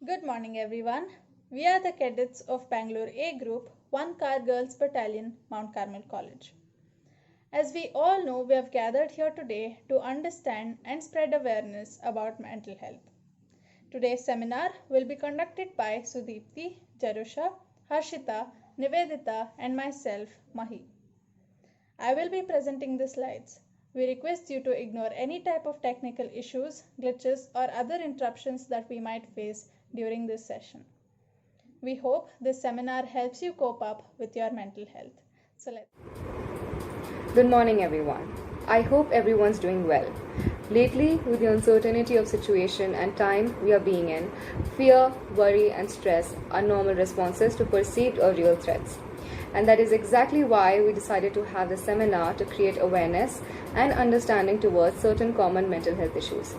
Good morning, everyone. We are the cadets of Bangalore A Group, 1 KAR Girls Battalion, Mount Carmel College. As we all know, we have gathered here today to understand and spread awareness about mental health. Today's seminar will be conducted by Sudipti, Jarusha, Harshita, Nivedita, and myself, Mahi. I will be presenting the slides. We request you to ignore any type of technical issues, glitches, or other interruptions that we might face during this session. We hope this seminar helps you cope up with your mental health. So let's. Good morning, everyone. I hope everyone's doing well. Lately, with the uncertainty of situation and time we are being in, fear, worry, and stress are normal responses to perceived or real threats. And that is exactly why we decided to have this seminar to create awareness and understanding towards certain common mental health issues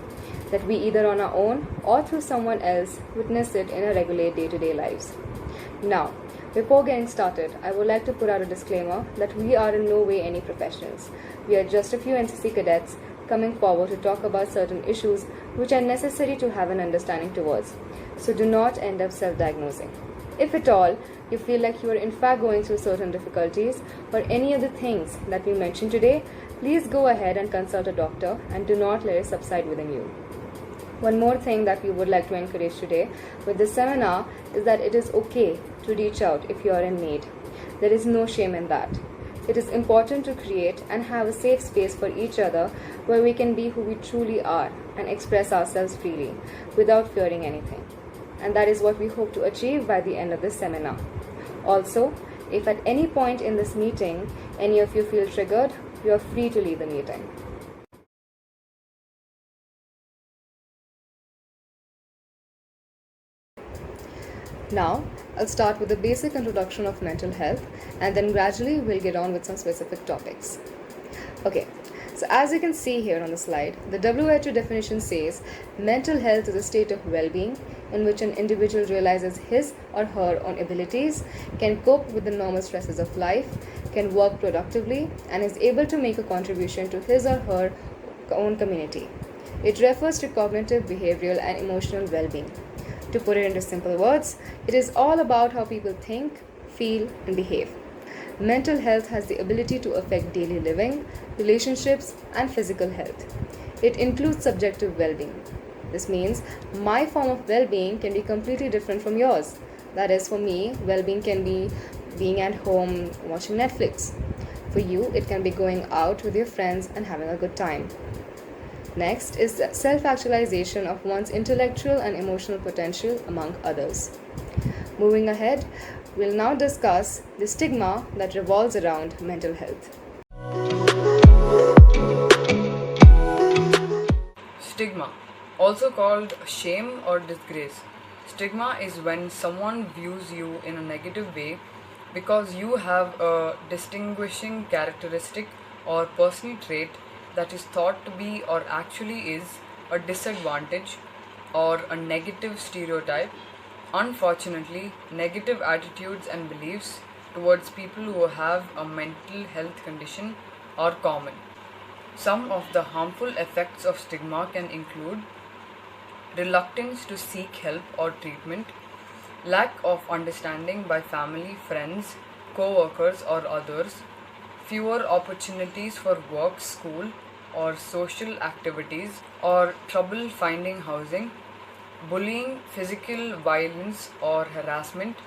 that we either on our own or through someone else witness it in our regular day-to-day lives. Now, before getting started, I would like to put out a disclaimer that we are in no way any professionals. We are just a few NCC cadets coming forward to talk about certain issues which are necessary to have an understanding towards. So do not end up self-diagnosing. If at all, you feel like you are in fact going through certain difficulties or any other things that we mentioned today, please go ahead and consult a doctor and do not let it subside within you. One more thing that we would like to encourage today with this seminar is that it is okay to reach out if you are in need. There is no shame in that. It is important to create and have a safe space for each other where we can be who we truly are and express ourselves freely without fearing anything. And that is what we hope to achieve by the end of this seminar. Also, if at any point in this meeting any of you feel triggered, you are free to leave the meeting. Now, I'll start with a basic introduction of mental health and then gradually we'll get on with some specific topics. Okay, so as you can see here on the slide, the WHO definition says mental health is a state of well-being in which an individual realizes his or her own abilities, can cope with the normal stresses of life, can work productively, and is able to make a contribution to his or her own community. It refers to cognitive, behavioral, and emotional well-being. To put it into simple words, it is all about how people think, feel, and behave. Mental health has the ability to affect daily living, relationships, and physical health. It includes subjective well-being. This means my form of well-being can be completely different from yours. That is, for me, well-being can be being at home watching Netflix. For you, it can be going out with your friends and having a good time. Next is the self-actualization of one's intellectual and emotional potential, among others. Moving ahead, we'll now discuss the stigma that revolves around mental health. Stigma, also called shame or disgrace. Stigma is when someone views you in a negative way because you have a distinguishing characteristic or personal trait that is thought to be or actually is a disadvantage or a negative stereotype. Unfortunately, negative attitudes and beliefs towards people who have a mental health condition are common. Some of the harmful effects of stigma can include reluctance to seek help or treatment, lack of understanding by family, friends, co-workers or others, fewer opportunities for work, school, or social activities, or trouble finding housing, bullying, physical violence or harassment,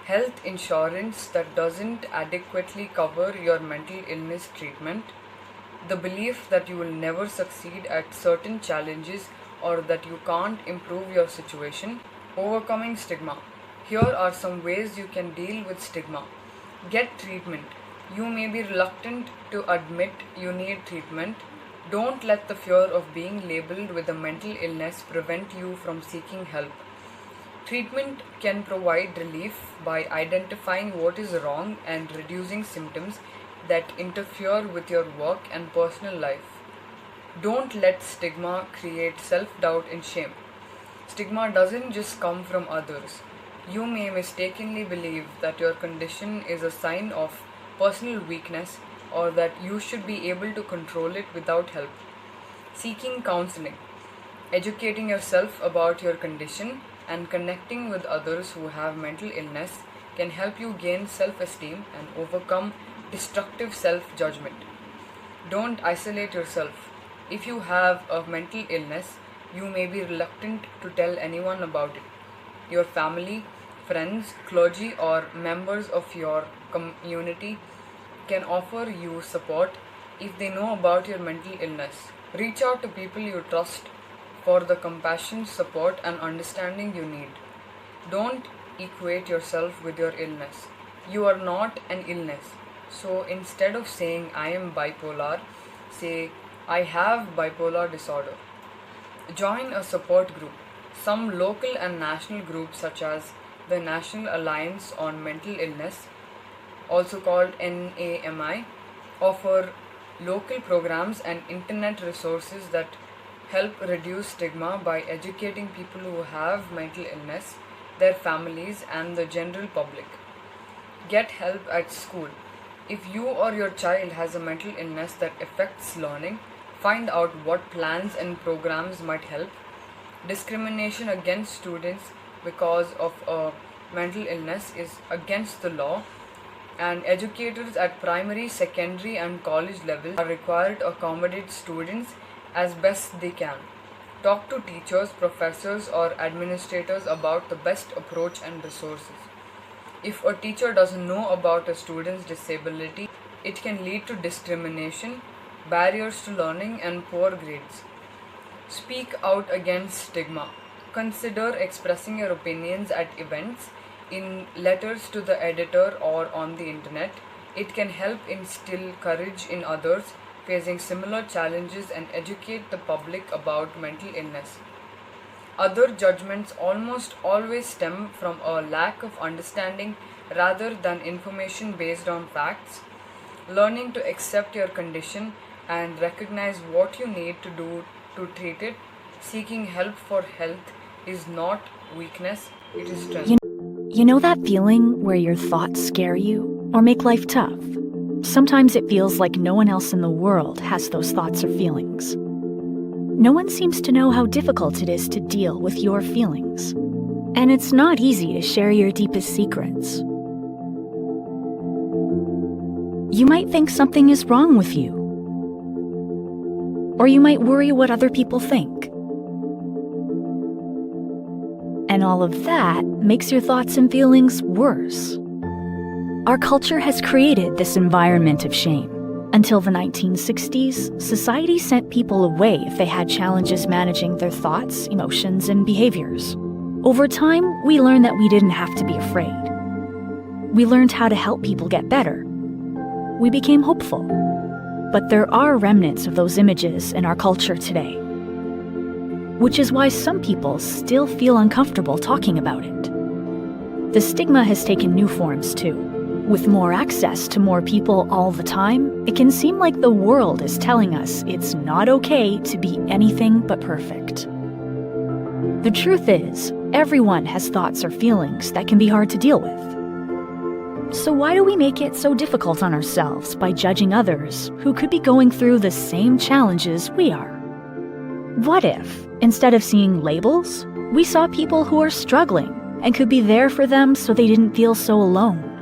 health insurance that doesn't adequately cover your mental illness treatment, the belief that you will never succeed at certain challenges or that you can't improve your situation. Overcoming stigma. Here are some ways you can deal with stigma. Get treatment. You may be reluctant to admit you need treatment. Don't let the fear of being labeled with a mental illness prevent you from seeking help. Treatment can provide relief by identifying what is wrong and reducing symptoms that interfere with your work and personal life. Don't let stigma create self-doubt and shame. Stigma doesn't just come from others. You may mistakenly believe that your condition is a sign of personal weakness or that you should be able to control it without help. Seeking counseling. Educating yourself about your condition and connecting with others who have mental illness can help you gain self esteem and overcome destructive self judgment. Don't isolate yourself. If you have a mental illness, you may be reluctant to tell anyone about it. Your family, friends, clergy, or members of your community can offer you support if they know about your mental illness. Reach out to people you trust for the compassion, support, and understanding you need. Don't equate yourself with your illness. You are not an illness. So instead of saying I am bipolar, say I have bipolar disorder. Join a support group. Some local and national groups, such as the National Alliance on Mental Illness, also called NAMI, offer local programs and internet resources that help reduce stigma by educating people who have mental illness, their families, and the general public. Get help at school. If you or your child has a mental illness that affects learning, find out what plans and programs might help. Discrimination against students because of a mental illness is against the law, and educators at primary, secondary, and college levels are required to accommodate students as best they can. Talk to teachers, professors, or administrators about the best approach and resources. If a teacher doesn't know about a student's disability, it can lead to discrimination, barriers to learning, and poor grades. Speak out against stigma. Consider expressing your opinions at events, in letters to the editor, or on the internet. It can help instill courage in others facing similar challenges and educate the public about mental illness. Other judgments almost always stem from a lack of understanding rather than information based on facts. Learning to accept your condition and recognize what you need to do to treat it, seeking help for health, is not weakness, it is strength. You know that feeling where your thoughts scare you or make life tough? Sometimes it feels like no one else in the world has those thoughts or feelings. No one seems to know how difficult it is to deal with your feelings. And it's not easy to share your deepest secrets. You might think something is wrong with you. Or you might worry what other people think. And all of that makes your thoughts and feelings worse. Our culture has created this environment of shame. Until the 1960s, society sent people away if they had challenges managing their thoughts, emotions, and behaviors. Over time, we learned that we didn't have to be afraid. We learned how to help people get better. We became hopeful. But there are remnants of those images in our culture today, which is why some people still feel uncomfortable talking about it. The stigma has taken new forms too. With more access to more people all the time, it can seem like the world is telling us it's not okay to be anything but perfect. The truth is, everyone has thoughts or feelings that can be hard to deal with. So why do we make it so difficult on ourselves by judging others who could be going through the same challenges we are? What if, instead of seeing labels, we saw people who are struggling and could be there for them so they didn't feel so alone?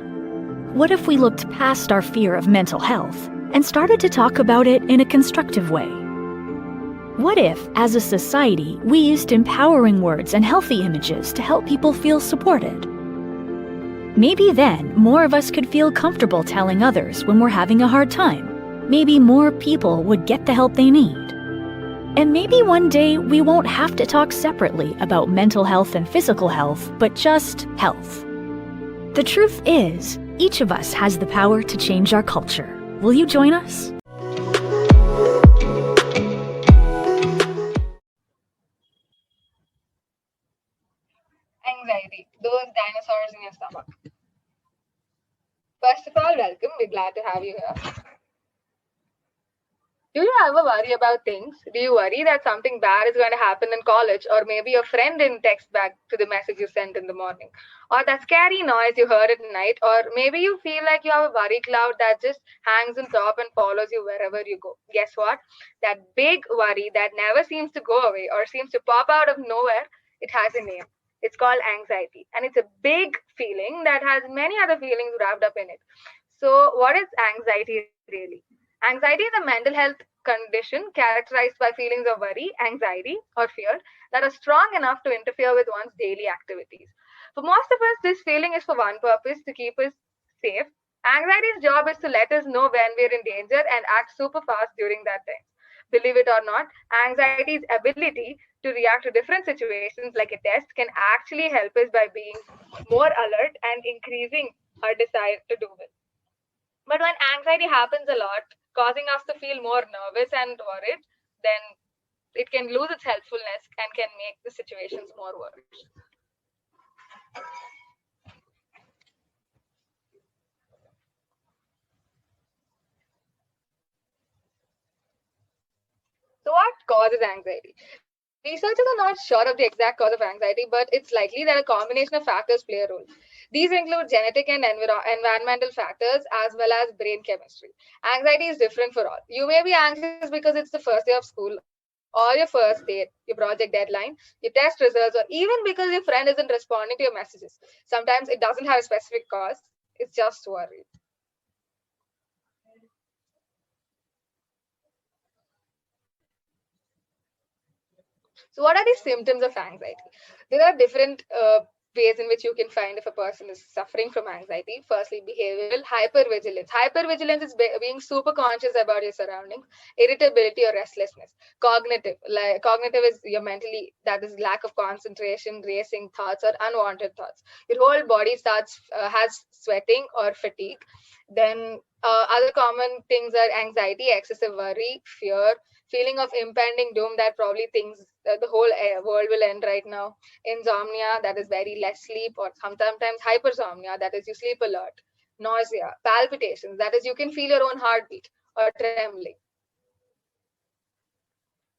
What if we looked past our fear of mental health and started to talk about it in a constructive way? What if, as a society, we used empowering words and healthy images to help people feel supported? Maybe then more of us could feel comfortable telling others when we're having a hard time. Maybe more people would get the help they need. And maybe one day we won't have to talk separately about mental health and physical health, but just health. The truth is, each of us has the power to change our culture. Will you join us? Anxiety, those dinosaurs in your stomach. First of all, welcome. We're glad to have you here. Do you ever worry about things? Do you worry that something bad is going to happen in college, or maybe your friend didn't text back to the message you sent in the morning, or that scary noise you heard at night, or maybe you feel like you have a worry cloud that just hangs on top and follows you wherever you go? Guess what? That big worry that never seems to go away or seems to pop out of nowhere, it has a name. It's called anxiety, and it's a big feeling that has many other feelings wrapped up in it. So, what is anxiety really? Anxiety is a mental health condition characterized by feelings of worry, anxiety, or fear that are strong enough to interfere with one's daily activities. For most of us, this feeling is for one purpose: to keep us safe. Anxiety's job is to let us know when we're in danger and act super fast during that time. Believe it or not, anxiety's ability to react to different situations like a test can actually help us by being more alert and increasing our desire to do well. But when anxiety happens a lot, causing us to feel more nervous and worried, then it can lose its helpfulness and can make the situations more worse. So, what causes anxiety? Researchers are not sure of the exact cause of anxiety, but it's likely that a combination of factors play a role. These include genetic and environmental factors as well as brain chemistry. Anxiety is different for all. You may be anxious because it's the first day of school, or your first date, your project deadline, your test results, or even because your friend isn't responding to your messages. Sometimes it doesn't have a specific cause, it's just worry. So, what are the symptoms of anxiety? There are different ways in which you can find if a person is suffering from anxiety. Firstly, behavioral hypervigilance. Hypervigilance is being super conscious about your surroundings, irritability or restlessness. Cognitive, like cognitive is your mentally, that is lack of concentration, racing thoughts or unwanted thoughts. Your whole body starts has sweating or fatigue. Then other common things are anxiety, excessive worry, fear, feeling of impending doom that probably thinks the whole world will end right now. Insomnia, that is very less sleep, or sometimes hypersomnia, that is you sleep a lot. Nausea, palpitations, that is you can feel your own heartbeat, or trembling.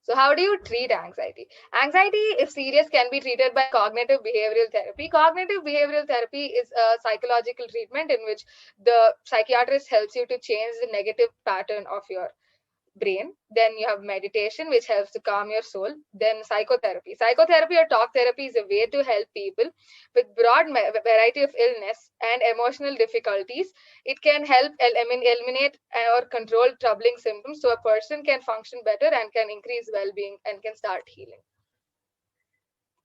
So, how do you treat anxiety? Anxiety, if serious, can be treated by cognitive behavioral therapy. Cognitive behavioral therapy is a psychological treatment in which the psychiatrist helps you to change the negative pattern of your brain. Then you have meditation, which helps to calm your soul. Then psychotherapy. Psychotherapy or talk therapy is a way to help people with broad variety of illness and emotional difficulties. It can help eliminate or control troubling symptoms so a person can function better and can increase well-being and can start healing.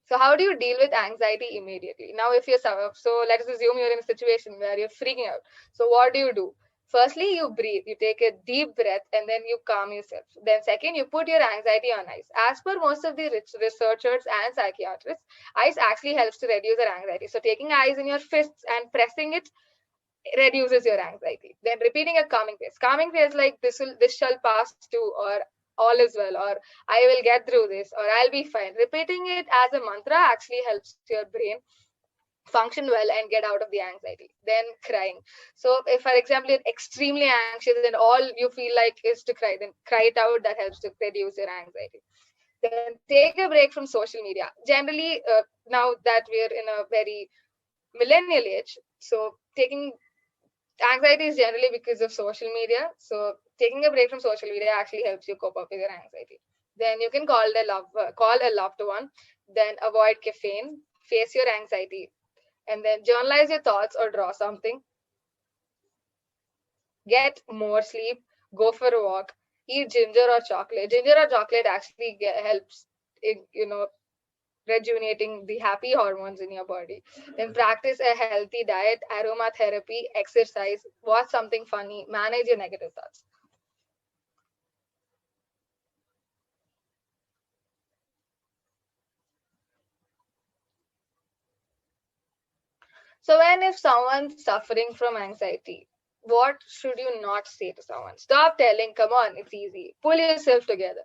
So how do you deal with anxiety immediately? Now, if you're so let's assume you're in a situation where you're freaking out. So what do? Firstly, you breathe, you take a deep breath, and then you calm yourself. Then second, you put your anxiety on ice. As per most of the researchers and psychiatrists, ice actually helps to reduce your anxiety. So taking ice in your fists and pressing it reduces your anxiety. Then repeating a calming phrase. Calming phrase like this shall pass too, or all is well, or I will get through this, or I'll be fine. Repeating it as a mantra actually helps your brain function well and get out of the anxiety. Then crying. So if, for example, you're extremely anxious and all you feel like is to cry, then cry it out. That helps to reduce your anxiety. Then take a break from social media. Generally, now that we're in a very millennial age, so taking anxiety is generally because of social media. So taking a break from social media actually helps you cope up with your anxiety. Then you can call a loved one. Then avoid caffeine. Face your anxiety, and then journalize your thoughts or draw something. Get more sleep. Go for a walk. Eat ginger or chocolate. Ginger or chocolate actually helps in, rejuvenating the happy hormones in your body. Then practice a healthy diet, aromatherapy, exercise, watch something funny, manage your negative thoughts. So when if someone's suffering from anxiety, what should you not say to someone? Stop telling, come on, it's easy. Pull yourself together.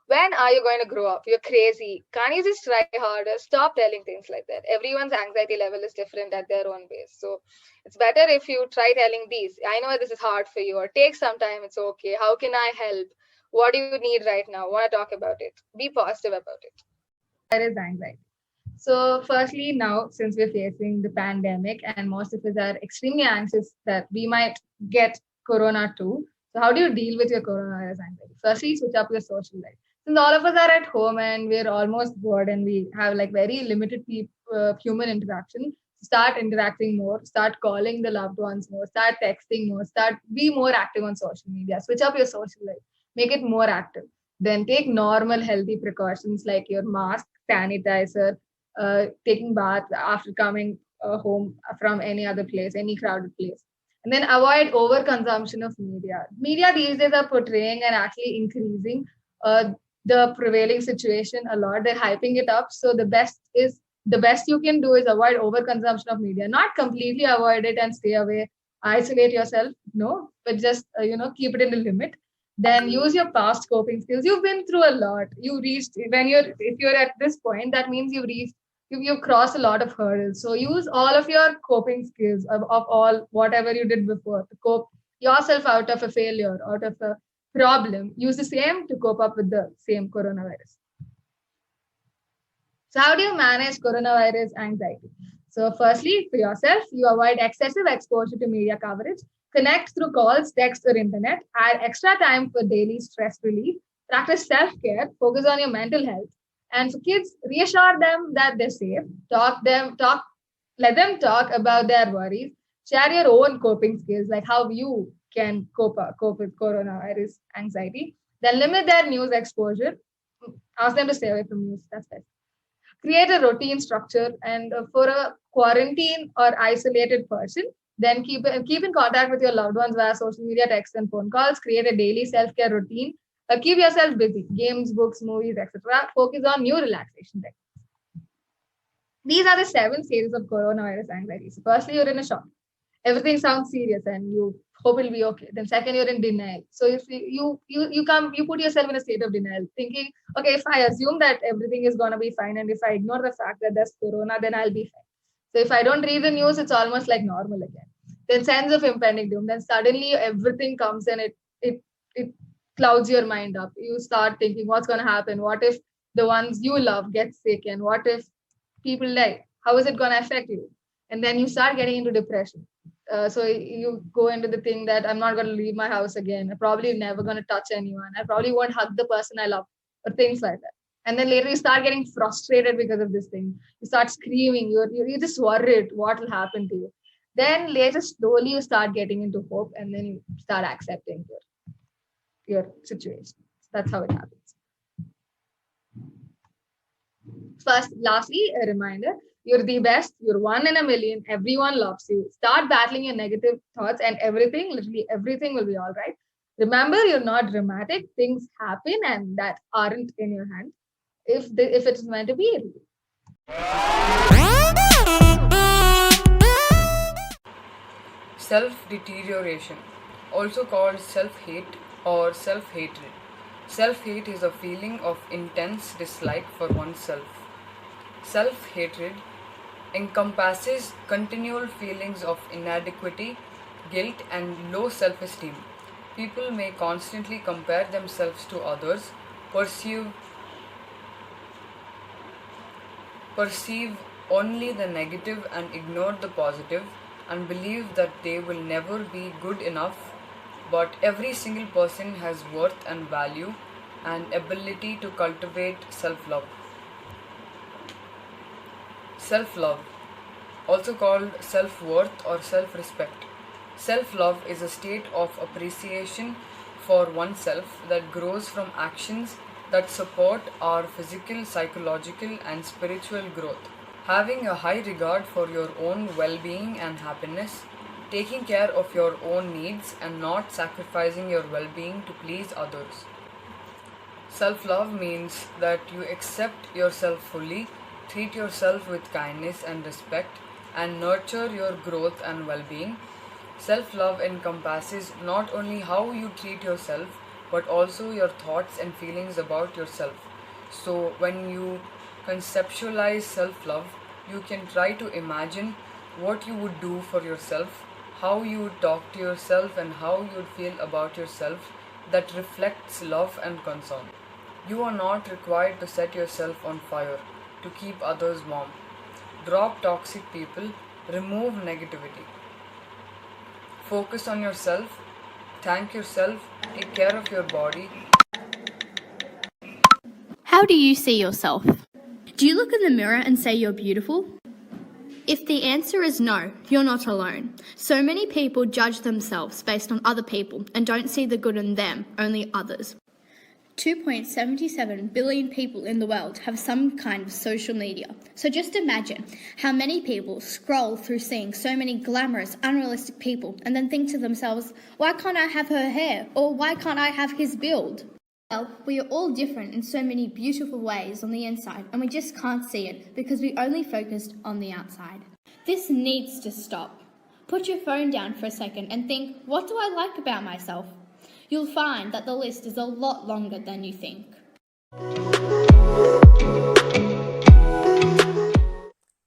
When are you going to grow up? You're crazy. Can't you just try harder? Stop telling things like that. Everyone's anxiety level is different at their own pace. So it's better if you try telling these. I know this is hard for you, or take some time. It's okay. How can I help? What do you need right now? Want to talk about it? Be positive about it. There is anxiety. So, firstly, now since we're facing the pandemic and most of us are extremely anxious that we might get corona too. So, how do you deal with your coronavirus anxiety? Firstly, switch up your social life. Since all of us are at home and we're almost bored and we have like very limited human interaction, start interacting more, start calling the loved ones more, start texting more, start be more active on social media. Switch up your social life, make it more active. Then take normal healthy precautions like your mask, sanitizer, taking bath after coming home from any other place, any crowded place. And then avoid overconsumption of media. Media these days are portraying and actually increasing uh, the prevailing situation a lot. They're hyping it up. So the best you can do is avoid overconsumption of media. Not completely avoid it and stay away, isolate yourself, no, but just keep it in a limit. Then use your past coping skills. You've been through a lot. You reached when you're if you're at this point, that means you've crossed a lot of hurdles. So use all of your coping skills of all whatever you did before to cope yourself out of a failure, out of a problem. Use the same to cope up with the same coronavirus. So how do you manage coronavirus anxiety? So firstly, for yourself, you avoid excessive exposure to media coverage. Connect through calls, text, or internet. Add extra time for daily stress relief. Practice self-care. Focus on your mental health. And for kids, reassure them that they're safe. Let them talk about their worries. Share your own coping skills, like how you can cope with coronavirus anxiety. Then limit their news exposure. Ask them to stay away from news. That's best. Create a routine structure, and for a quarantine or isolated person, then keep in contact with your loved ones via social media, text, and phone calls. Create a daily self-care routine. Keep yourself busy. Games, books, movies, etc. Focus on new relaxation techniques. These are the 7 stages of coronavirus anxiety. So firstly, you're in a shock. Everything sounds serious and you hope it'll be okay. Then second, you're in denial. So if you put yourself in a state of denial, thinking, okay, if I assume that everything is gonna be fine, and if I ignore the fact that there's corona, then I'll be fine. So if I don't read the news, it's almost like normal again. Then sense of impending doom. Then suddenly everything comes and it clouds your mind up. You start thinking, what's gonna happen? What if the ones you love get sick? And what if people die? How is it gonna affect you? And then you start getting into depression. So you go into the thing that I'm not going to leave my house again. I'm probably never going to touch anyone. I probably won't hug the person I love, or things like that. And then later you start getting frustrated because of this thing. You start screaming. You're just worried what will happen to you. Then later slowly you start getting into hope, and then you start accepting your situation. That's how it happens. Lastly, a reminder, you're the best, you're one in a million, everyone loves you. Start battling your negative thoughts, and literally everything will be all right. Remember, you're not dramatic, things happen and that aren't in your hand. If it's meant to be, it'll be. Self-deterioration, also called self-hate or self-hatred. Self-hate is a feeling of intense dislike for oneself. Self-hatred encompasses continual feelings of inadequacy, guilt, and low self-esteem. People may constantly compare themselves to others, perceive only the negative and ignore the positive, and believe that they will never be good enough. But every single person has worth and value and ability to cultivate self-love. Self-love, also called self-worth or self-respect. Self-love is a state of appreciation for oneself that grows from actions that support our physical, psychological, and spiritual growth. Having a high regard for your own well-being and happiness, taking care of your own needs and not sacrificing your well-being to please others. Self-love means that you accept yourself fully, treat yourself with kindness and respect, and nurture your growth and well-being. Self-love encompasses not only how you treat yourself, but also your thoughts and feelings about yourself. So when you conceptualize self-love, you can try to imagine what you would do for yourself, how you would talk to yourself, and how you would feel about yourself that reflects love and concern. You are not required to set yourself on fire to keep others warm. Drop toxic people, remove negativity. Focus on yourself, thank yourself, take care of your body. How do you see yourself? Do you look in the mirror and say you're beautiful? If the answer is no, you're not alone. So many people judge themselves based on other people and don't see the good in them, only others. 2.77 billion people in the world have some kind of social media. So just imagine how many people scroll through seeing so many glamorous, unrealistic people and then think to themselves, why can't I have her hair? Or why can't I have his build? Well, we are all different in so many beautiful ways on the inside, and we just can't see it because we only focused on the outside. This needs to stop. Put your phone down for a second and think, what do I like about myself? You'll find that the list is a lot longer than you think.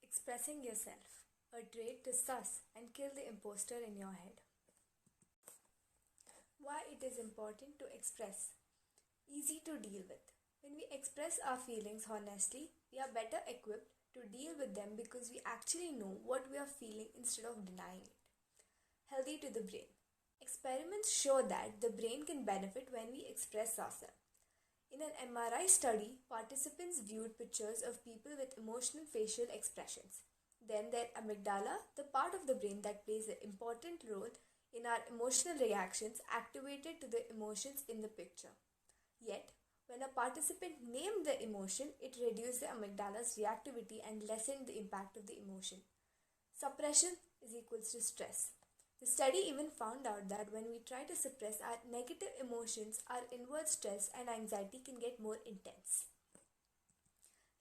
Expressing yourself, a trait to suss and kill the imposter in your head. Why it is important to express. Easy to deal with. When we express our feelings honestly, we are better equipped to deal with them because we actually know what we are feeling instead of denying it. Healthy to the brain. Experiments show that the brain can benefit when we express ourselves. In an MRI study, participants viewed pictures of people with emotional facial expressions. Then their amygdala, the part of the brain that plays an important role in our emotional reactions, activated to the emotions in the picture. Yet, when a participant named the emotion, it reduced the amygdala's reactivity and lessened the impact of the emotion. Suppression is equals to stress. The study even found out that when we try to suppress our negative emotions, our inward stress and anxiety can get more intense.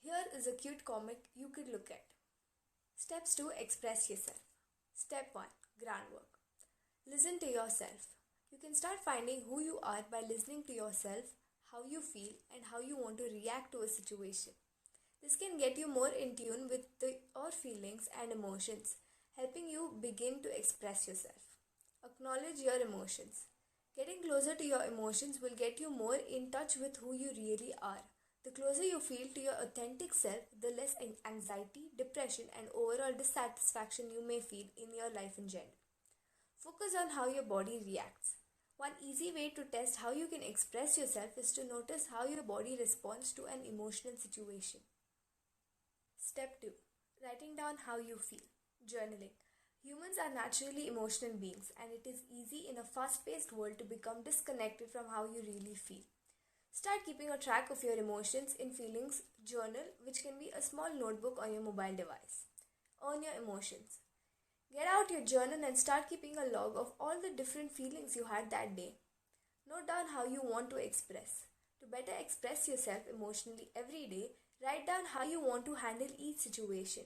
Here is a cute comic you could look at. Steps to express yourself. Step 1. Groundwork. Listen to yourself. You can start finding who you are by listening to yourself, how you feel, and how you want to react to a situation. This can get you more in tune with your feelings and emotions, helping you begin to express yourself. Acknowledge your emotions. Getting closer to your emotions will get you more in touch with who you really are. The closer you feel to your authentic self, the less anxiety, depression, and overall dissatisfaction you may feel in your life in general. Focus on how your body reacts. One easy way to test how you can express yourself is to notice how your body responds to an emotional situation. Step 2. Writing down how you feel. Journaling. Humans are naturally emotional beings, and it is easy in a fast-paced world to become disconnected from how you really feel. Start keeping a track of your emotions in Feelings Journal, which can be a small notebook on your mobile device. Own your emotions. Get out your journal and start keeping a log of all the different feelings you had that day. Note down how you want to express. To better express yourself emotionally every day, write down how you want to handle each situation.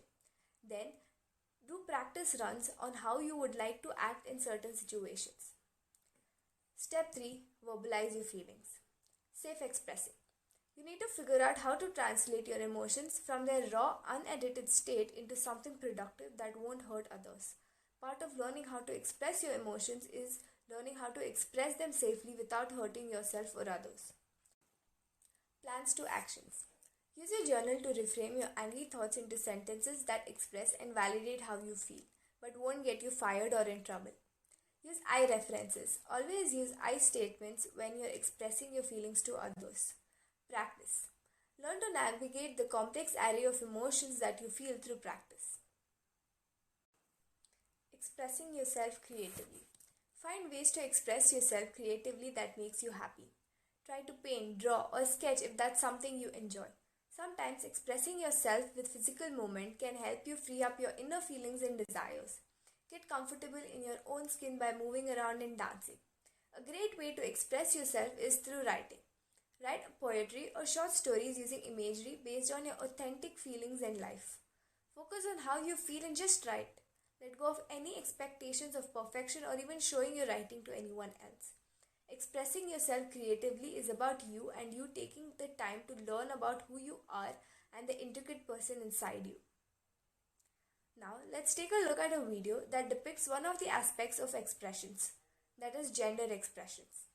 Then, do practice runs on how you would like to act in certain situations. Step 3. Verbalize your feelings. Safe expressing. You need to figure out how to translate your emotions from their raw, unedited state into something productive that won't hurt others. Part of learning how to express your emotions is learning how to express them safely without hurting yourself or others. Plans to actions. Use your journal to reframe your angry thoughts into sentences that express and validate how you feel, but won't get you fired or in trouble. Use I references. Always use I statements when you're expressing your feelings to others. Practice. Learn to navigate the complex array of emotions that you feel through practice. Expressing yourself creatively. Find ways to express yourself creatively that makes you happy. Try to paint, draw, or sketch if that's something you enjoy. Sometimes expressing yourself with physical movement can help you free up your inner feelings and desires. Get comfortable in your own skin by moving around and dancing. A great way to express yourself is through writing. Write poetry or short stories using imagery based on your authentic feelings and life. Focus on how you feel and just write. Let go of any expectations of perfection or even showing your writing to anyone else. Expressing yourself creatively is about you and you taking the time to learn about who you are and the intricate person inside you. Now, let's take a look at a video that depicts one of the aspects of expressions, that is gender expressions.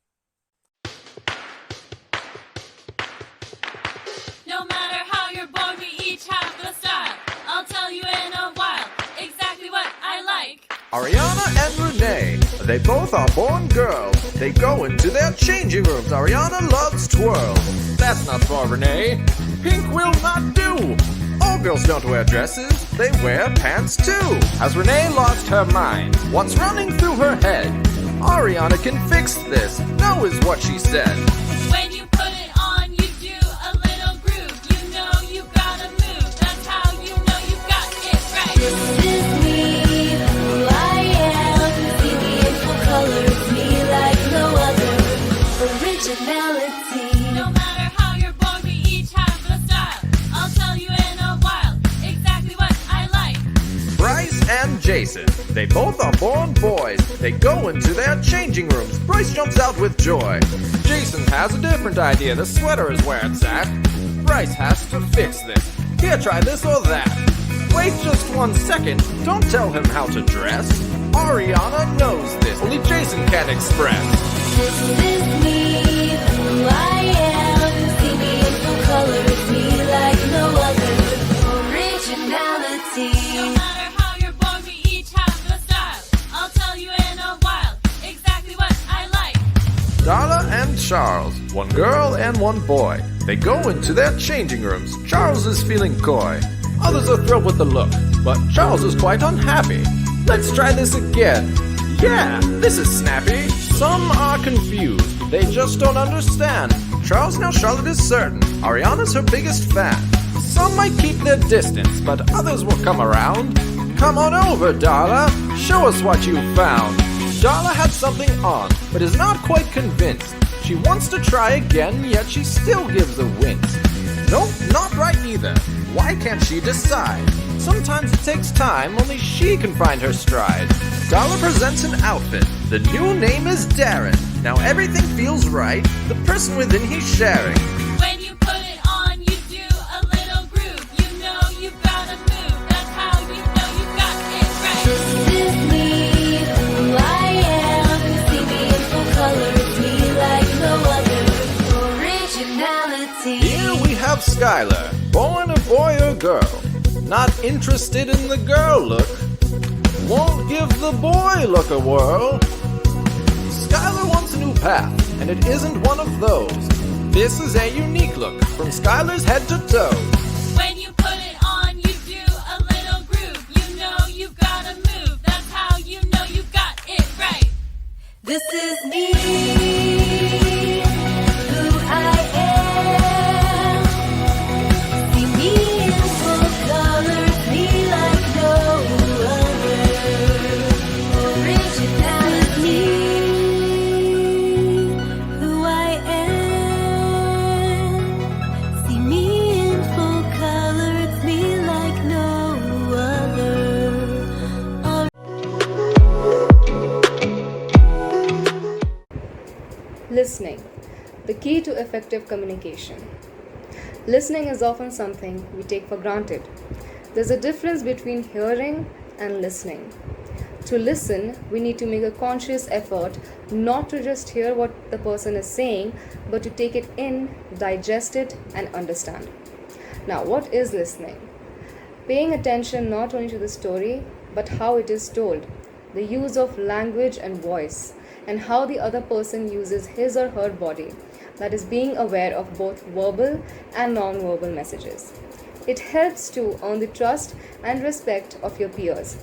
No matter how you're born, we each have the style. I'll tell you in a while exactly what I like. Ariana and Renee, they both are born girls. They go into their changing rooms. Ariana loves twirls. That's not for Renee. Pink will not do. All girls don't wear dresses, they wear pants too. Has Renee lost her mind? What's running through her head? Ariana can fix this, no is what she said. When you put it on, you do a little groove. You know you gotta move, that's how you know you got it right. This is me, who I am. See me in full color, it's me like no other. Originality. No matter how you're born, we each have the style. I'll tell you in a while exactly what I like. Bryce and Jason, they both are born boys. They go into their changing rooms. Bryce jumps out with joy. Jason has a different idea. The sweater is where it's at. Bryce has to fix this. Here, try this or that. Wait just 1 second. Don't tell him how to dress. Ariana knows this. Only Jason can express. This is me, who I am. See me in full color, it's me like no other. Originality. No matter how you're born, we each have the style. I'll tell you in a while exactly what I like. Darla and Charles, one girl and one boy. They go into their changing rooms. Charles is feeling coy. Others are thrilled with the look, but Charles is quite unhappy. Let's try this again. Yeah, this is snappy. Some are confused. They just don't understand. Charles, now Charlotte is certain. Ariana's her biggest fan. Some might keep their distance, but others will come around. Come on over, Darla. Show us what you found. Darla had something on, but is not quite convinced. She wants to try again, yet she still gives a wince. Nope, not right either. Why can't she decide? Sometimes it takes time, only she can find her stride. Darla presents an outfit. The new name is Darren. Now everything feels right. The person within he's sharing. When you put it on, you do a little groove. You know you gotta move, that's how you know you got it right. This is me, who I am. See me in full color, it's me like no other. Originality. Here we have Skylar, born a boy or girl. Not interested in the girl look. Won't give the boy look a whirl. Skylar wants a new path, and it isn't one of those. This is a unique look, from Skylar's head to toe. When you put it on, you do a little groove. You know you gotta move, that's how you know you got it right. This is me, who I am. See me in full color, me like no other. Originality, who I am. See me in full color, it's me like no other. Listening, the key to effective communication. Listening is often something we take for granted. There's a difference between hearing and listening. To listen, we need to make a conscious effort not to just hear what the person is saying, but to take it in, digest it, and understand. Now, what is listening? Paying attention not only to the story, but how it is told, the use of language and voice, and how the other person uses his or her body, that is, being aware of both verbal and non-verbal messages. It helps to earn the trust and respect of your peers.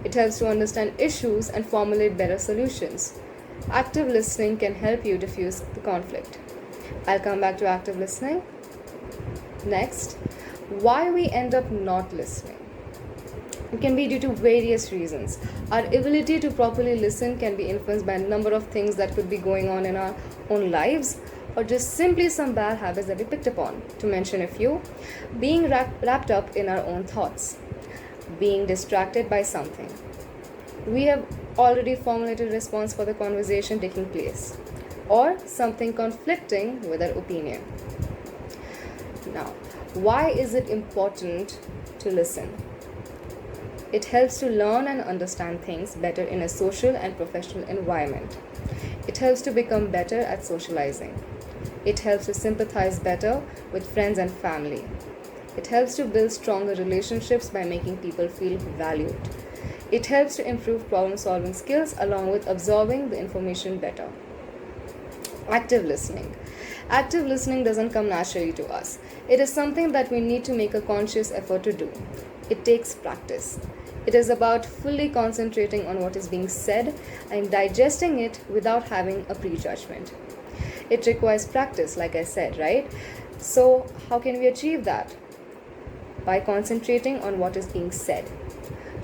It helps to understand issues and formulate better solutions. Active listening can help you diffuse the conflict. I'll come back to active listening. Next, why we end up not listening. It can be due to various reasons. Our ability to properly listen can be influenced by a number of things that could be going on in our own lives, or just simply some bad habits that we picked upon. To mention a few, being wrapped up in our own thoughts, being distracted by something. We have already formulated a response for the conversation taking place, or something conflicting with our opinion. Now, why is it important to listen? It helps to learn and understand things better in a social and professional environment. It helps to become better at socializing. It helps to sympathize better with friends and family. It helps to build stronger relationships by making people feel valued. It helps to improve problem-solving skills along with absorbing the information better. Active listening. Active listening doesn't come naturally to us. It is something that we need to make a conscious effort to do. It takes practice. It is about fully concentrating on what is being said and digesting it without having a prejudgment. It requires practice, like I said, right? So, how can we achieve that? By concentrating on what is being said,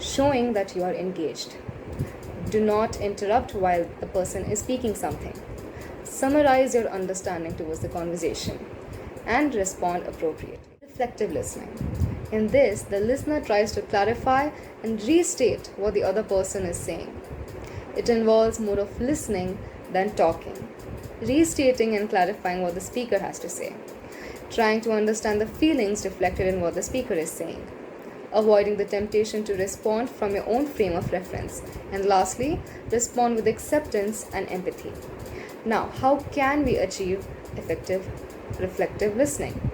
showing that you are engaged. Do not interrupt while the person is speaking something. Summarize your understanding towards the conversation and respond appropriately. Reflective listening. In this, the listener tries to clarify and restate what the other person is saying. It involves more of listening than talking, restating and clarifying what the speaker has to say, trying to understand the feelings reflected in what the speaker is saying, avoiding the temptation to respond from your own frame of reference, and lastly, respond with acceptance and empathy. Now, how can we achieve effective reflective listening?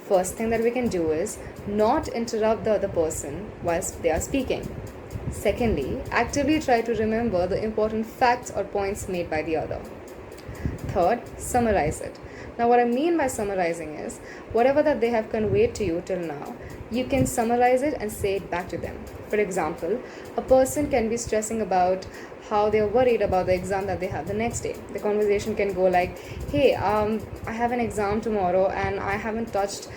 First thing that we can do is not interrupt the other person whilst they are speaking. Secondly, actively try to remember the important facts or points made by the other. Third, summarize it. Now, what I mean by summarizing is whatever that they have conveyed to you till now, you can summarize it and say it back to them. For example, a person can be stressing about how they're worried about the exam that they have the next day. The conversation can go like, hey, I have an exam tomorrow and I haven't touched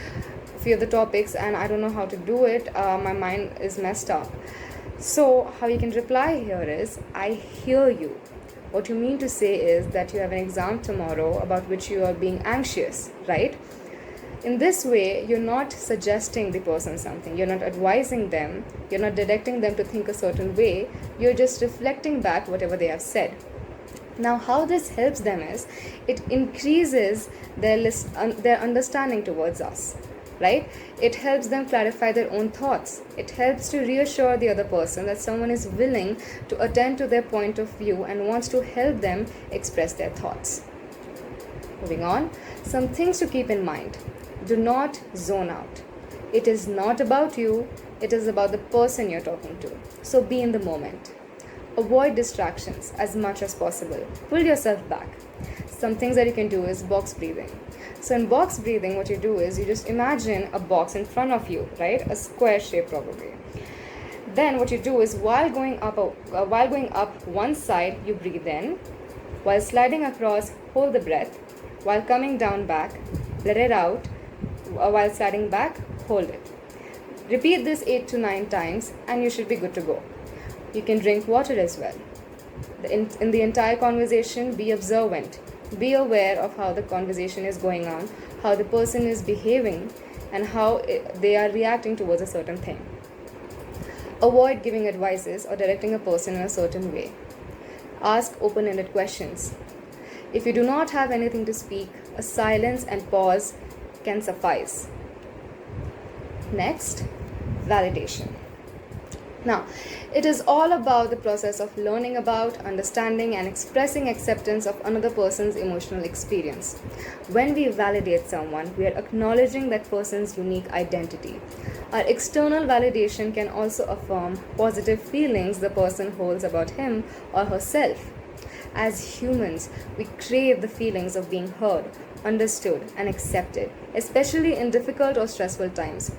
a few of the topics and I don't know how to do it. My mind is messed up. So how you can reply here is, I hear you. What you mean to say is that you have an exam tomorrow about which you are being anxious, right? In this way, you're not suggesting the person something, you're not advising them, you're not directing them to think a certain way, you're just reflecting back whatever they have said. Now, how this helps them is, it increases their understanding towards us, right? It helps them clarify their own thoughts. It helps to reassure the other person that someone is willing to attend to their point of view and wants to help them express their thoughts. Moving on, some things to keep in mind. Do not zone out. It is not about you, it is about the person you're talking to. So be in the moment. Avoid distractions as much as possible. Pull yourself back. Some things that you can do is box breathing. So in box breathing, what you do is you just imagine a box in front of you, right? A square shape probably. Then what you do is while going up one side, you breathe in. While sliding across, hold the breath. While coming down back, let it out. While sliding back, hold it. Repeat this 8 to 9 times and you should be good to go. You can drink water as well. In the entire conversation, be observant. Be aware of how the conversation is going on, how the person is behaving, and how they are reacting towards a certain thing. Avoid giving advices or directing a person in a certain way. Ask open-ended questions. If you do not have anything to speak, a silence and pause can suffice. Next, validation. Now, it is all about the process of learning about, understanding, and expressing acceptance of another person's emotional experience. When we validate someone, we are acknowledging that person's unique identity. Our external validation can also affirm positive feelings the person holds about him or herself. As humans, we crave the feelings of being heard, understood, and accepted, especially in difficult or stressful times.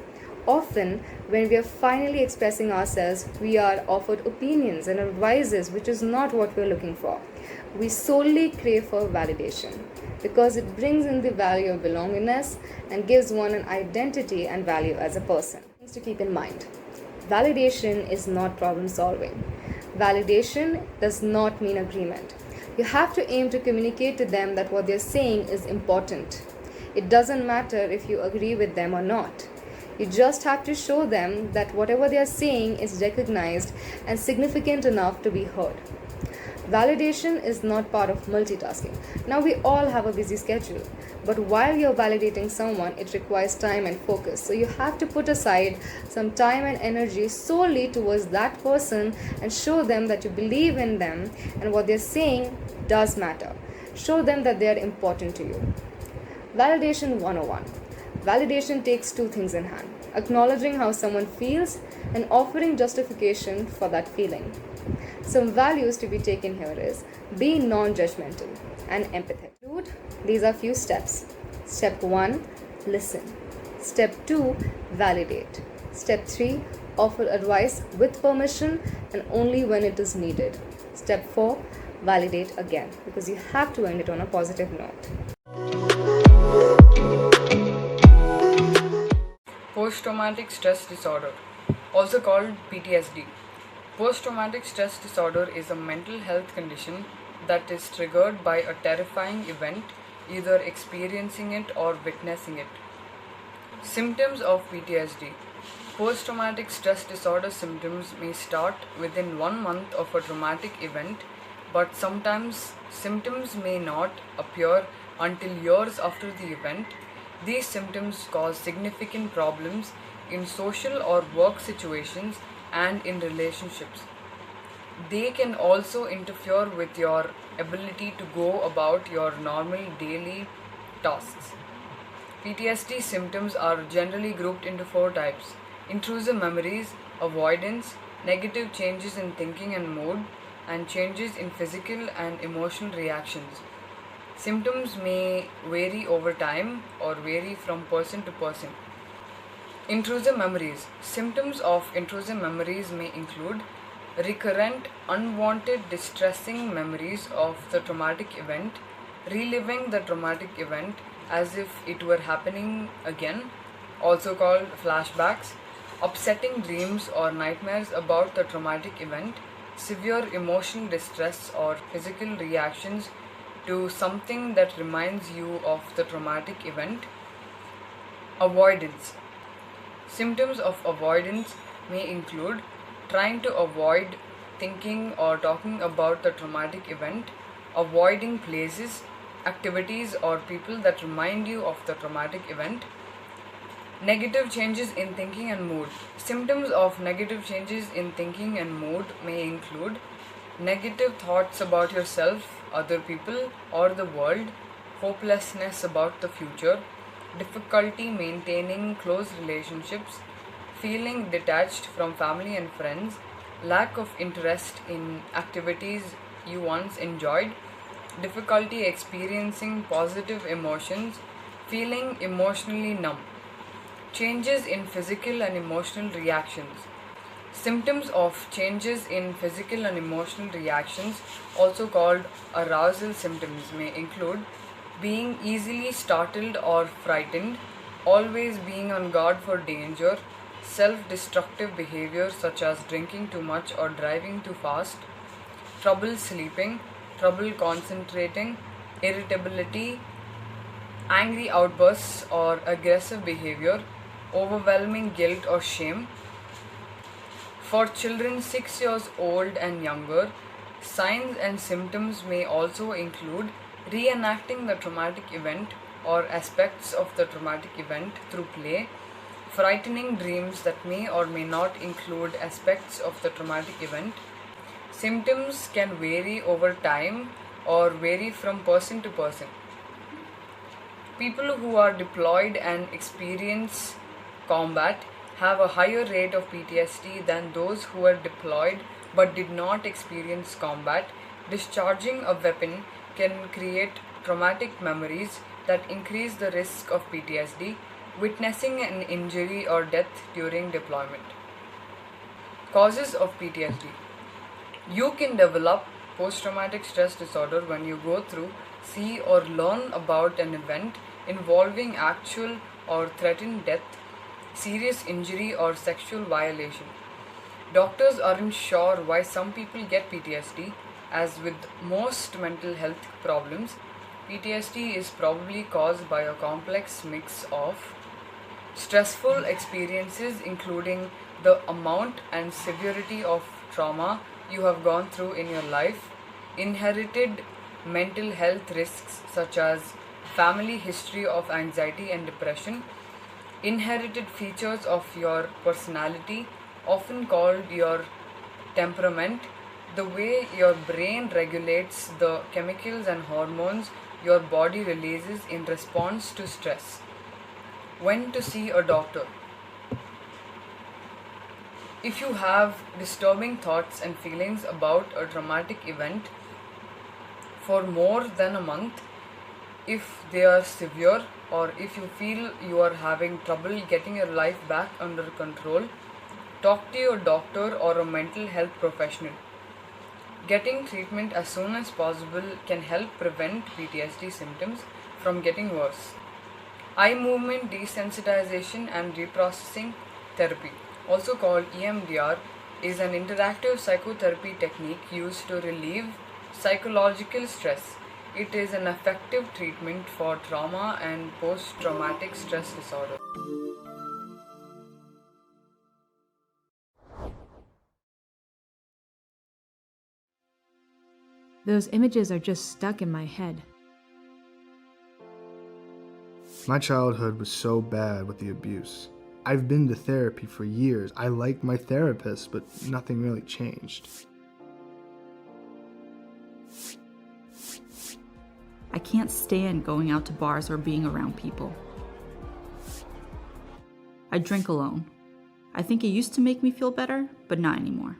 Often, when we are finally expressing ourselves, we are offered opinions and advices which is not what we are looking for. We solely crave for validation because it brings in the value of belongingness and gives one an identity and value as a person. Things to keep in mind. Validation is not problem solving. Validation does not mean agreement. You have to aim to communicate to them that what they're saying is important. It doesn't matter if you agree with them or not. You just have to show them that whatever they are saying is recognized and significant enough to be heard. Validation is not part of multitasking. Now, we all have a busy schedule, but while you're validating someone, it requires time and focus. So you have to put aside some time and energy solely towards that person and show them that you believe in them and what they're saying does matter. Show them that they are important to you. Validation 101. Validation takes two things in hand: acknowledging how someone feels and offering justification for that feeling. Some values to be taken here is be non judgmental and empathetic. These are few steps. Step 1, listen. Step 2, validate. Step 3, offer advice with permission and only when it is needed. Step 4, validate again, because you have to end it on a positive note. Post-traumatic stress disorder, also called PTSD. Post-traumatic stress disorder is a mental health condition that is triggered by a terrifying event, either experiencing it or witnessing it. Symptoms of PTSD. Post-traumatic stress disorder symptoms may start within 1 month of a traumatic event, but sometimes symptoms may not appear until years after the event. These symptoms cause significant problems in social or work situations and in relationships. They can also interfere with your ability to go about your normal daily tasks. PTSD symptoms are generally grouped into 4 types: intrusive memories, avoidance, negative changes in thinking and mood, and changes in physical and emotional reactions. Symptoms may vary over time or vary from person to person. Intrusive memories. Symptoms of intrusive memories may include recurrent, unwanted, distressing memories of the traumatic event, reliving the traumatic event as if it were happening again, also called flashbacks, upsetting dreams or nightmares about the traumatic event, severe emotional distress or physical reactions to something that reminds you of the traumatic event. Avoidance. Symptoms of avoidance may include trying to avoid thinking or talking about the traumatic event, avoiding places, activities, or people that remind you of the traumatic event. Negative changes in thinking and mood. Symptoms of negative changes in thinking and mood may include negative thoughts about yourself, other people, or the world, hopelessness about the future, difficulty maintaining close relationships, feeling detached from family and friends, lack of interest in activities you once enjoyed, difficulty experiencing positive emotions, feeling emotionally numb. Changes in physical and emotional reactions. Symptoms of changes in physical and emotional reactions, also called arousal symptoms, may include being easily startled or frightened, always being on guard for danger, self-destructive behavior such as drinking too much or driving too fast, trouble sleeping, trouble concentrating, irritability, angry outbursts or aggressive behavior, overwhelming guilt or shame. For children 6 years old and younger, signs and symptoms may also include reenacting the traumatic event or aspects of the traumatic event through play, frightening dreams that may or may not include aspects of the traumatic event. Symptoms can vary over time or vary from person to person. People who are deployed and experience combat have a higher rate of PTSD than those who were deployed but did not experience combat. Discharging a weapon can create traumatic memories that increase the risk of PTSD, witnessing an injury or death during deployment. Causes of PTSD. You can develop post-traumatic stress disorder when you go through, see, or learn about an event involving actual or threatened death, serious injury, or sexual violation. Doctors aren't sure why some people get PTSD. As with most mental health problems, PTSD is probably caused by a complex mix of stressful experiences, including the amount and severity of trauma you have gone through in your life, inherited mental health risks such as family history of anxiety and depression, inherited features of your personality, often called your temperament, the way your brain regulates the chemicals and hormones your body releases in response to stress. When to see a doctor. If you have disturbing thoughts and feelings about a traumatic event for more than a month, if they are severe, or if you feel you are having trouble getting your life back under control, talk to your doctor or a mental health professional. Getting treatment as soon as possible can help prevent PTSD symptoms from getting worse. Eye movement desensitization and reprocessing therapy, also called EMDR, is an interactive psychotherapy technique used to relieve psychological stress. It is an effective treatment for trauma and post-traumatic stress disorder. Those images are just stuck in my head. My childhood was so bad with the abuse. I've been to therapy for years. I liked my therapist, but nothing really changed. I can't stand going out to bars or being around people. I drink alone. I think it used to make me feel better, but not anymore.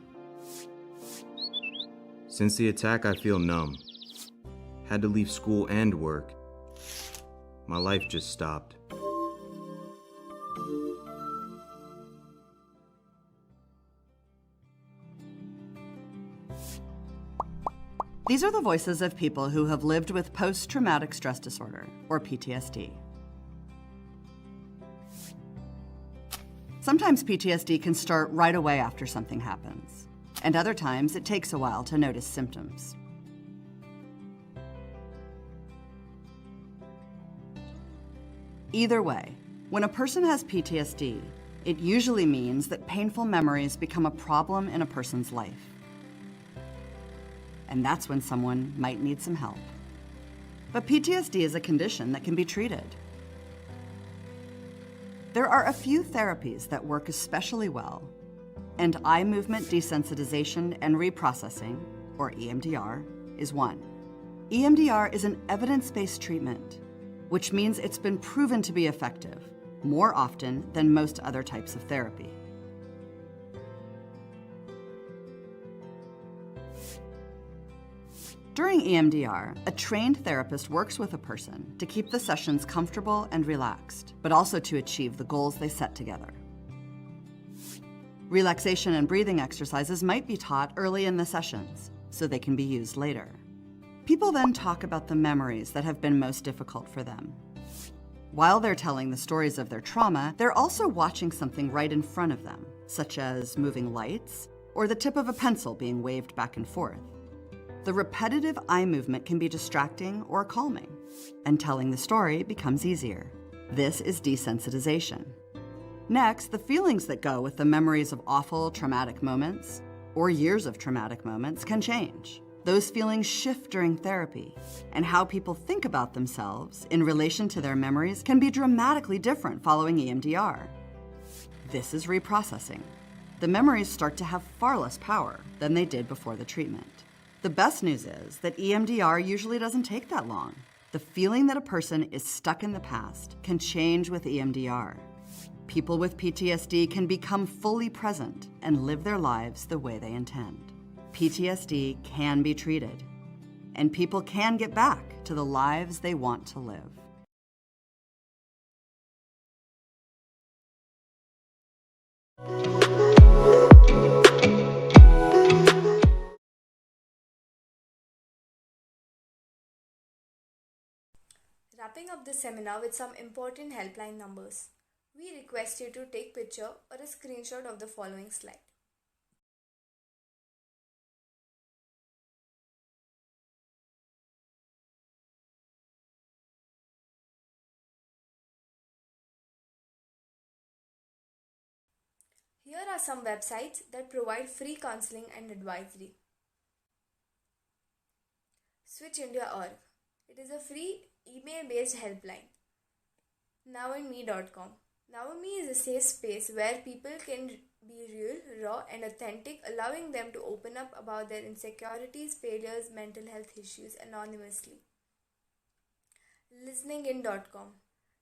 Since the attack, I feel numb. Had to leave school and work. My life just stopped. These are the voices of people who have lived with post-traumatic stress disorder, or PTSD. Sometimes PTSD can start right away after something happens, and other times it takes a while to notice symptoms. Either way, when a person has PTSD, it usually means that painful memories become a problem in a person's life. And that's when someone might need some help. But PTSD is a condition that can be treated. There are a few therapies that work especially well, and eye movement desensitization and reprocessing, or EMDR, is one. EMDR is an evidence-based treatment, which means it's been proven to be effective more often than most other types of therapy. During EMDR, a trained therapist works with a person to keep the sessions comfortable and relaxed, but also to achieve the goals they set together. Relaxation and breathing exercises might be taught early in the sessions, so they can be used later. People then talk about the memories that have been most difficult for them. While they're telling the stories of their trauma, they're also watching something right in front of them, such as moving lights or the tip of a pencil being waved back and forth. The repetitive eye movement can be distracting or calming, and telling the story becomes easier. This is desensitization. Next, the feelings that go with the memories of awful, traumatic moments, or years of traumatic moments, can change. Those feelings shift during therapy, and how people think about themselves in relation to their memories can be dramatically different following EMDR. This is reprocessing. The memories start to have far less power than they did before the treatment. The best news is that EMDR usually doesn't take that long. The feeling that a person is stuck in the past can change with EMDR. People with PTSD can become fully present and live their lives the way they intend. PTSD can be treated, and people can get back to the lives they want to live. Wrapping up this seminar with some important helpline numbers. We request you to take picture or a screenshot of the following slide. Here are some websites that provide free counseling and advisory. SwitchIndia.org. It is a free email-based helpline. NowInMe.com. NowInMe is a safe space where people can be real, raw and authentic, allowing them to open up about their insecurities, failures, mental health issues anonymously. listeningin.com.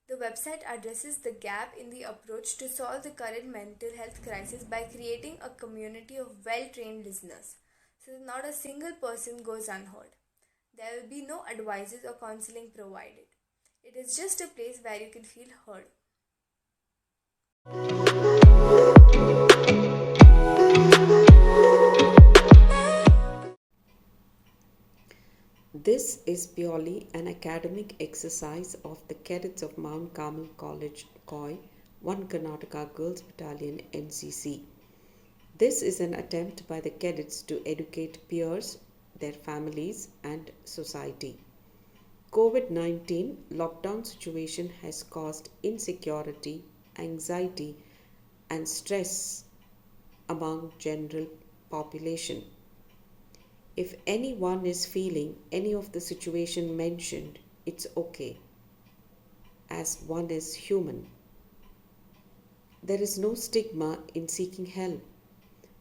The website addresses the gap in the approach to solve the current mental health crisis by creating a community of well-trained listeners, so that not a single person goes unheard. There will be no advices or counseling provided. It is just a place where you can feel heard. This is purely an academic exercise of the cadets of Mount Carmel College, KOI, 1 Karnataka Girls Battalion NCC. This is an attempt by the cadets to educate peers, their families, and society. COVID-19 lockdown situation has caused insecurity, anxiety, and stress among general population. If anyone is feeling any of the situation mentioned, it's okay, as one is human. There is no stigma in seeking help.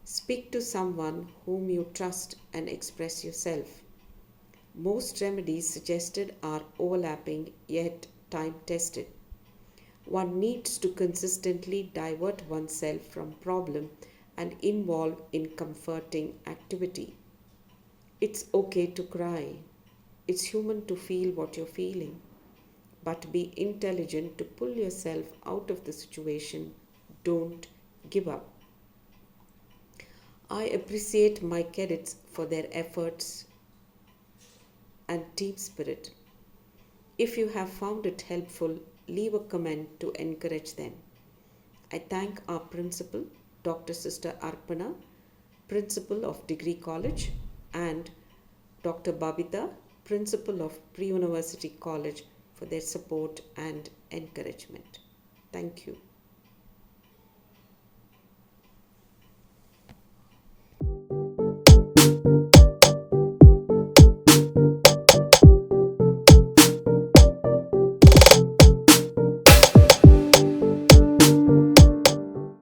Speak to someone whom you trust and express yourself. Most remedies suggested are overlapping yet time-tested. One needs to consistently divert oneself from problem and involve in comforting activity. It's okay to cry. It's human to feel what you're feeling. But be intelligent to pull yourself out of the situation. Don't give up. I appreciate my cadets for their efforts and team spirit. If you have found it helpful, leave a comment to encourage them. I thank our principal, Dr. Sister Arpana, principal of Degree College, and Dr. Babita, principal of Pre-University College, for their support and encouragement. Thank you.